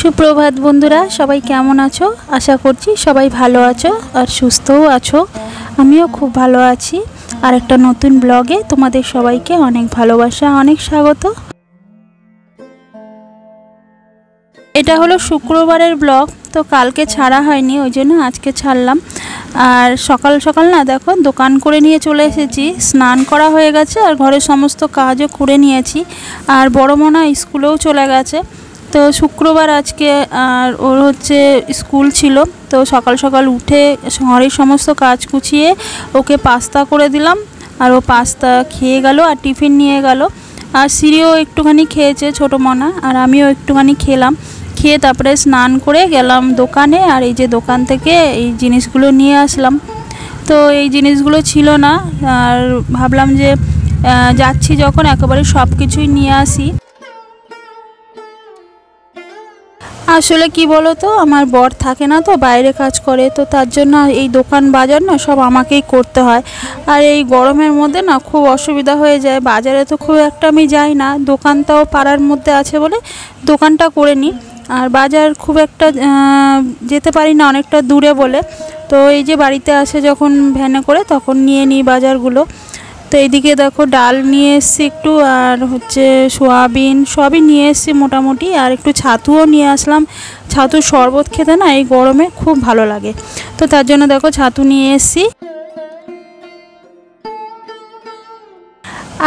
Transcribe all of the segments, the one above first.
সুপ্রভাত বন্ধুরা, সবাই কেমন আছো? আশা করছি সবাই ভালো আছো আর সুস্থও আছো। আমিও খুব ভালো আছি। আর একটা নতুন ব্লগে তোমাদের সবাইকে অনেক ভালোবাসা, অনেক স্বাগত। এটা হলো শুক্রবারের ব্লগ, তো কালকে ছাড়া হয়নি, ওই জন্য আজকে ছাড়লাম। আর সকাল সকাল না দেখো দোকান করে নিয়ে চলে এসেছি, স্নান করা হয়ে গেছে আর ঘরের সমস্ত কাজও করে নিয়েছি। আর বড় মনা স্কুলেও চলে গেছে, তো শুক্রবার আজকে। আর ওর হচ্ছে স্কুল ছিল, তো সকাল সকাল উঠে ঘরের সমস্ত কাজ গুছিয়ে ওকে পাস্তা করে দিলাম। আর ও পাস্তা খেয়ে গেল আর টিফিন নিয়ে গেল। আর সিঁড়িও একটুখানি খেয়েছে ছোটো মনা, আর আমিও একটুখানি খেলাম। খেয়ে তারপরে স্নান করে গেলাম দোকানে, আর এই যে দোকান থেকে এই জিনিসগুলো নিয়ে আসলাম। তো এই জিনিসগুলো ছিল না, আর ভাবলাম যে যাচ্ছি যখন একেবারে সব কিছুই নিয়ে আসি। আসলে কি বলো তো, আমার বর থাকে না, তো বাইরে কাজ করে, তো তার জন্য এই দোকান বাজার না সব আমাকেই করতে হয়। আর এই গরমের মধ্যে না খুব অসুবিধা হয়ে যায়। বাজারে তো খুব একটা আমি যাই না, দোকানটাও পাড়ার মধ্যে আছে বলে দোকানটা করে নিই। আর বাজার খুব একটা যেতে পারি না, অনেকটা দূরে বলে। তো এই যে বাড়িতে আসে যখন ভ্যানে করে, তখন নিয়ে নিই বাজারগুলো। তো এইদিকে দেখো ডাল নিয়ে এসেছি একটু, আর হচ্ছে সোয়াবিন সবই নিয়ে এসেছি মোটামুটি, আর একটু ছাতুও নিয়ে আসলাম। ছাতুর শরবত খেতে না এই গরমে খুব ভালো লাগে, তো তার জন্য দেখো ছাতু নিয়ে এসেছি।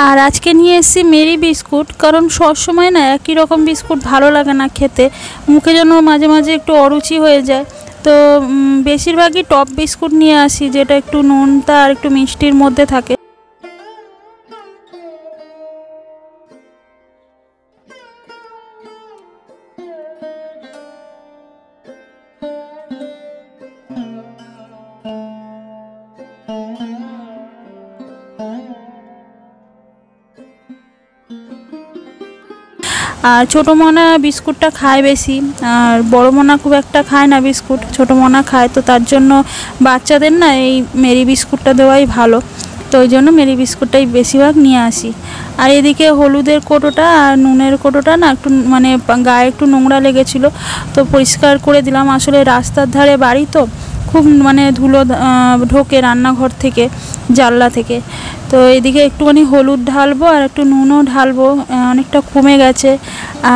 আর আজকে নিয়ে এসেছি মেরি বিস্কুট, কারণ সবসময় না একই রকম বিস্কুট ভালো লাগে না খেতে, মুখে যেন মাঝে মাঝে একটু অরুচি হয়ে যায়। তো বেশিরভাগই টপ বিস্কুট নিয়ে আসি, যেটা একটু নোনতা আর একটু মিষ্টির মধ্যে থাকে। আর ছোটো মনা বিস্কুটটা খায় বেশি, আর বড় মনা খুব একটা খায় না বিস্কুট, ছোটো মনা খায়, তো তার জন্য বাচ্চাদের না এই মেরি বিস্কুটটা দেওয়াই ভালো। তো ওই জন্য মেরি বিস্কুটটাই বেশিরভাগ নিয়ে আসি। আর এদিকে হলুদের কোটোটা আর নুনের কোটোটা না একটু মানে গায়ে একটু নোংরা লেগেছিলো, তো পরিষ্কার করে দিলাম। আসলে রাস্তার ধারে বাড়ি তো খুব মানে ধুলো ঢোকে রান্নাঘর থেকে, জানলা থেকে। তো এদিকে একটুখানি হলুদ ঢালবো আর একটু নুনও ঢালবো, অনেকটা কমে গেছে।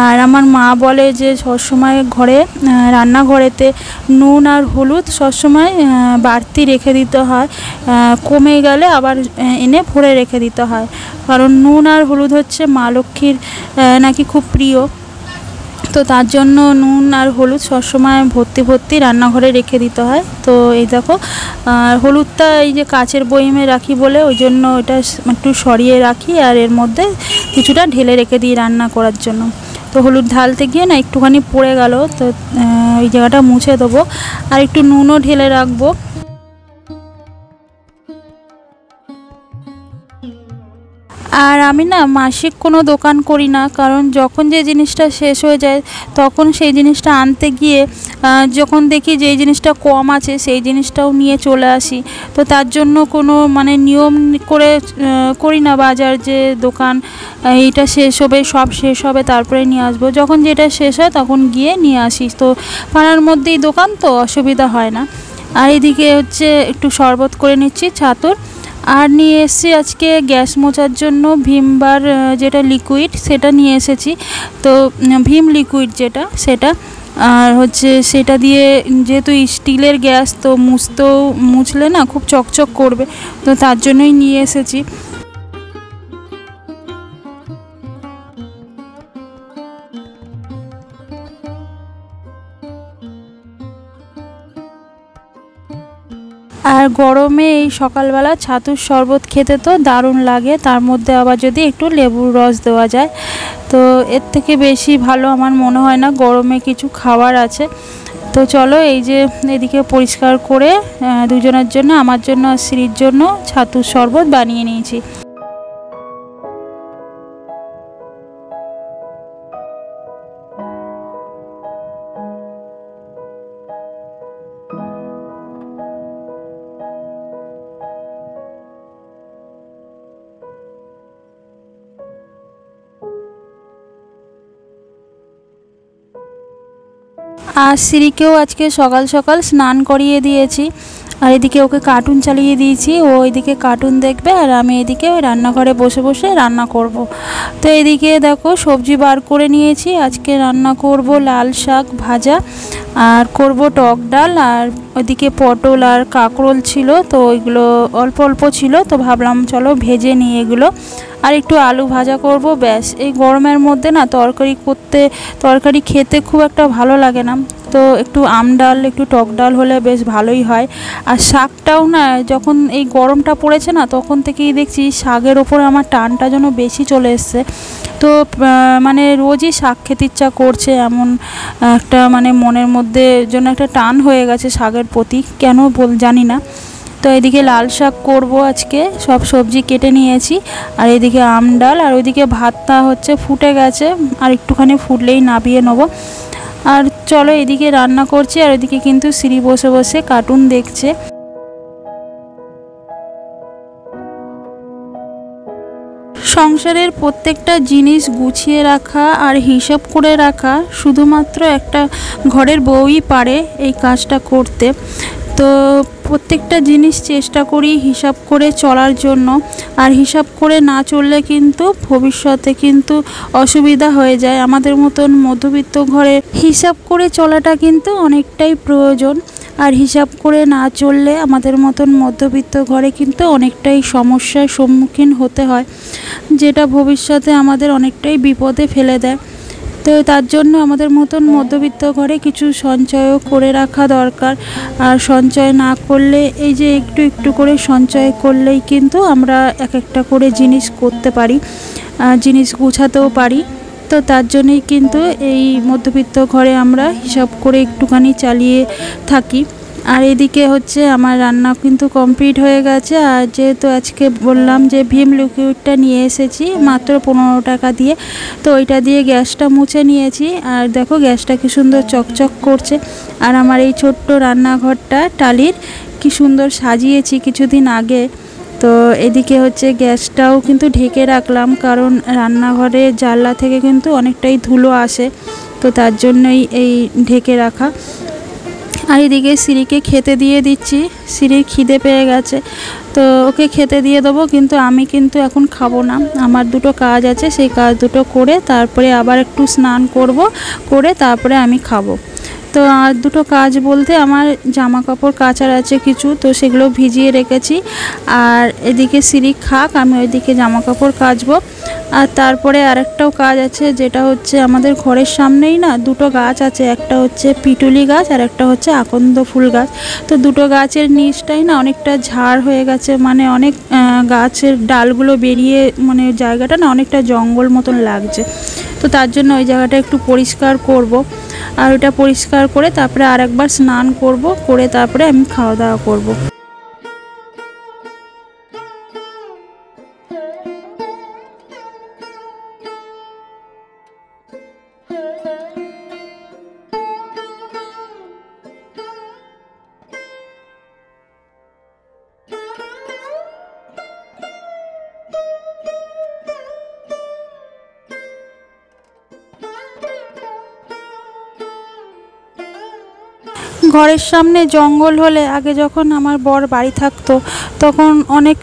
আর আমার মা বলে যে সবসময় ঘরে রান্নাঘরেতে নুন আর হলুদ সবসময় বাড়তি রেখে দিতে হয়, কমে গেলে আবার এনে ভরে রেখে দিতে হয়। কারণ নুন আর হলুদ হচ্ছে মা লক্ষ্মীর নাকি খুব প্রিয়, তো তার জন্য নুন আর হলুদ সবসময় ভর্তি ভর্তি রান্নাঘরে রেখে দিতে হয়। তো এই দেখো হলুদটা এই যে কাচের বয়মে রাখি বলে ওই জন্য এটা একটু সরিয়ে রাখি, আর এর মধ্যে কিছুটা ঢেলে রেখে দিই রান্না করার জন্য। তো হলুদ ঢালতে গিয়ে না একটুখানি পড়ে গেল, তো এই জায়গাটা মুছে দেবো। আর একটু নুনও ঢেলে রাখবো। আর আমি না মাসিক কোনো দোকান করি না, কারণ যখন যে জিনিসটা শেষ হয়ে যায় তখন সেই জিনিসটা আনতে গিয়ে যখন দেখি যে এই জিনিসটা কম আছে সেই জিনিসটাও নিয়ে চলে আসি। তো তার জন্য কোনো মানে নিয়ম করে করি না বাজার, যে দোকান এইটা শেষ হবে, সব শেষ হবে তারপরে নিয়ে আসবো। যখন যেটা শেষ হয় তখন গিয়ে নিয়ে আসি, তো পাড়ার মধ্যেই দোকান তো অসুবিধা হয় না। আর এদিকে হচ্ছে একটু শরবত করে নিচ্ছি ছাতুর। আর নিয়ে এসেছি আজকে গ্যাস মোছার জন্য ভিমবার, যেটা লিকুইড সেটা নিয়ে এসেছি। তো ভিম লিকুইড যেটা সেটা, আর হচ্ছে সেটা দিয়ে যেহেতু স্টিলের গ্যাস, তো মুছলে না খুব চকচক করবে, তো তার জন্যই নিয়ে এসেছি। আর গরমে এই সকালবেলা ছাতুর শরবত খেতে তো দারুণ লাগে, তার মধ্যে আবার যদি একটু লেবুর রস দেওয়া যায়, তো এর থেকে বেশি ভালো আমার মনে হয় না গরমে কিছু খাবার আছে। তো চলো এই যে এদিকে পরিষ্কার করে দুজনের জন্য, আমার জন্য আর শ্রীর জন্য ছাতুর শরবত বানিয়ে নিয়েছি। আর সিঁড়িকেও আজকে সকাল সকাল স্নান করিয়ে দিয়েছি। আর এদিকে ওকে কার্টুন চালিয়ে দিয়েছি, ও এদিকে কার্টুন দেখবে আর আমি এদিকে রান্নাঘরে বসে বসে রান্না করব। তো এদিকে দেখো সবজি বার করে নিয়েছি। আজকে রান্না করব লাল শাক ভাজা, আর করব টক ডাল, আর ওইদিকে পটল আর কাঁকরোল ছিল, তো ওইগুলো অল্প অল্প ছিল, তো ভাবলাম চলো ভেজে নিই এগুলো। আর একটু আলু ভাজা করব, ব্যাস। এই গরমের মধ্যে না তরকারি খেতে খুব একটা ভালো লাগে না, তো একটু ডাল একটু টক ডাল হলে বেশ ভালোই হয়। আর শাকটাও না, যখন এই গরমটা পড়েছে না তখন থেকেই দেখছি শাকের ওপরে আমার টানটা যেন বেশি চলে এসছে। তো মানে রোজই শাক খেতে ইচ্ছা করছে, এমন একটা মানে মনের মধ্যে যেন একটা টান হয়ে গেছে শাকের প্রতি, কেন জানি না। তো এদিকে লাল শাক করব আজকে, সব সবজি কেটে নিয়েছি। আর এদিকে ডাল, আর ওইদিকে ভাতটা হচ্ছে ফুটে গেছে, আর একটুখানি ফুটলেই নামিয়ে নেবো। আর চলো এদিকে রান্না করছি, আর ওইদিকে কিন্তু সিঁড়ি বসে বসে কার্টুন দেখছে। সংসারের প্রত্যেকটা জিনিস গুছিয়ে রাখা আর হিসাব করে রাখা শুধুমাত্র একটা ঘরের বউই পারে এই কাজটা করতে। তো প্রত্যেকটা জিনিস চেষ্টা করি হিসাব করে চলার জন্য, আর হিসাব করে না চললে কিন্তু ভবিষ্যতে কিন্তু অসুবিধা হয়ে যায়। আমাদের মতন মধ্যবিত্ত ঘরে হিসাব করে চলাটা কিন্তু অনেকটাই প্রয়োজন, আর হিসাব করে না চললে আমাদের মতন মধ্যবিত্ত ঘরে কিন্তু অনেকটাই সমস্যার সম্মুখীন হতে হয়, যেটা ভবিষ্যতে আমাদের অনেকটাই বিপদে ফেলে দেয়। তো তার জন্য আমাদের মতন মধ্যবিত্ত ঘরে কিছু সঞ্চয়ও করে রাখা দরকার। আর সঞ্চয় না করলে, এই যে একটু একটু করে সঞ্চয় করলেই কিন্তু আমরা এক একটা করে জিনিস করতে পারি, জিনিস গুছাতেও পারি। তো তার জন্যই কিন্তু এই মধ্যবিত্ত ঘরে আমরা হিসাব করে একটুখানি চালিয়ে থাকি। আর এদিকে হচ্ছে আমার রান্না কিন্তু কমপ্লিট হয়ে গেছে। আর যেহেতু আজকে বললাম যে ভিম লিকুইডটা নিয়ে এসেছি মাত্র 15 টাকা দিয়ে, তো ওইটা দিয়ে গ্যাসটা মুছে নিয়েছি। আর দেখো গ্যাসটা কি সুন্দর চকচক করছে। আর আমার এই ছোট্ট রান্নাঘরটা টালির কি সুন্দর সাজিয়েছি কিছুদিন আগে। তো এদিকে হচ্ছে গ্যাসটাও কিন্তু ঢেকে রাখলাম, কারণ রান্নাঘরে জানলা থেকে কিন্তু অনেকটাই ধুলো আসে, তো তার জন্যই এই ঢেকে রাখা। আর এদিকে সিঁড়িকে খেতে দিয়ে দিচ্ছি, সিঁড়ির খিদে পেয়ে গেছে, তো ওকে খেতে দিয়ে দেবো। কিন্তু আমি কিন্তু এখন খাবো না, আমার দুটো কাজ আছে, সেই কাজ দুটো করে তারপরে আবার একটু স্নান করব, করে তারপরে আমি খাবো। তো আর দুটো কাজ বলতে আমার জামা কাপড় কাচার আছে কিছু, তো সেগুলো ভিজিয়ে রেখেছি। আর এদিকে সিঁড়ি খাক, আমি ওইদিকে জামা কাপড় কাচবো। আর তারপরে আরেকটাও কাজ আছে, যেটা হচ্ছে আমাদের ঘরের সামনেই না দুটো গাছ আছে, একটা হচ্ছে পিটুলি গাছ আর একটা হচ্ছে আকন্দ ফুল গাছ। তো দুটো গাছের নিচটাই না অনেকটা ঝাড় হয়ে গেছে, মানে অনেক গাছের ডালগুলো বেরিয়ে, মানে জায়গাটা না অনেকটা জঙ্গল মতন লাগছে। তো তার জন্য ওই জায়গাটা একটু পরিষ্কার করব। আর ওটা পরিষ্কার করে তারপরে আরেকবার স্নান করব, করে তারপরে আমি খাওয়া দাওয়া করব। ঘরের সামনে জঙ্গল হলে আগে যখন আমার বর বাড়ি থাকতো তখন অনেক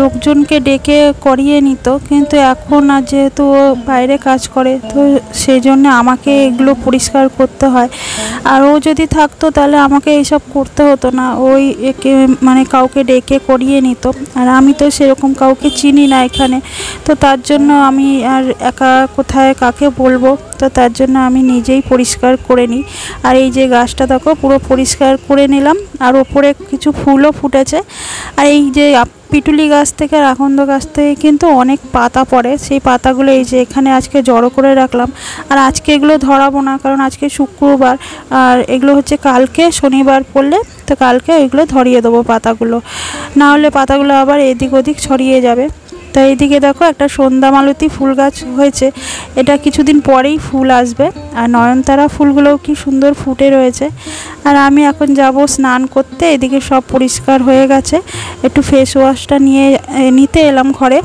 লোকজনকে ডেকে করিয়ে নিত, কিন্তু এখন আর যেহেতু ও বাইরে কাজ করে, তো সেই জন্য আমাকে এগুলো পরিষ্কার করতে হয়। আর ও যদি থাকতো তাহলে আমাকে এইসব করতে হতো না, ওই একে মানে কাউকে ডেকে করিয়ে নিত। আর আমি তো সেরকম কাউকে চিনি না এখানে, তো তার জন্য আমি আর একা কোথায় কাকে বলবো, তো তার জন্য আমি নিজেই পরিষ্কার করে নিই। আর এই যে গাছটা দেখো পুরো পরিষ্কার করে নিলাম, আর ওপরে কিছু ফুলও ফুটেছে। আর এই যে পিটুলি গাছ থেকে আর আকন্দ গাছ থেকে কিন্তু অনেক পাতা পড়ে, সেই পাতাগুলো এই যে এখানে আজকে জড়ো করে রাখলাম। আর আজকে এগুলো ধরাবো না, কারণ আজকে শুক্রবার, আর এগুলো হচ্ছে কালকে শনিবার পড়লে, তো কালকে ওইগুলো ধরিয়ে দেবো পাতাগুলো, না হলে পাতাগুলো আবার এদিক ওদিক ছড়িয়ে যাবে। তো এইদিকে দেখো একটা সন্ধ্যামালতী ফুল গাছ হয়েছে, এটা কিছুদিন পরেই ফুল আসবে। আর নয়নতারা ফুলগুলোও কি সুন্দর ফুটে রয়েছে। আর আমি এখন যাব স্নান করতে, এদিকে সব পরিষ্কার হয়ে গেছে, একটু ফেস ওয়াশটা নিতে এলাম ঘরে।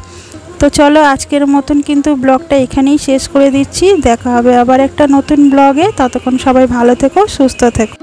তো চলো আজকের মতন কিন্তু ব্লগটা এখানেই শেষ করে দিচ্ছি। দেখা হবে আবার একটা নতুন ব্লগে। ততক্ষণ সবাই ভালো থেকো, সুস্থ থেকো।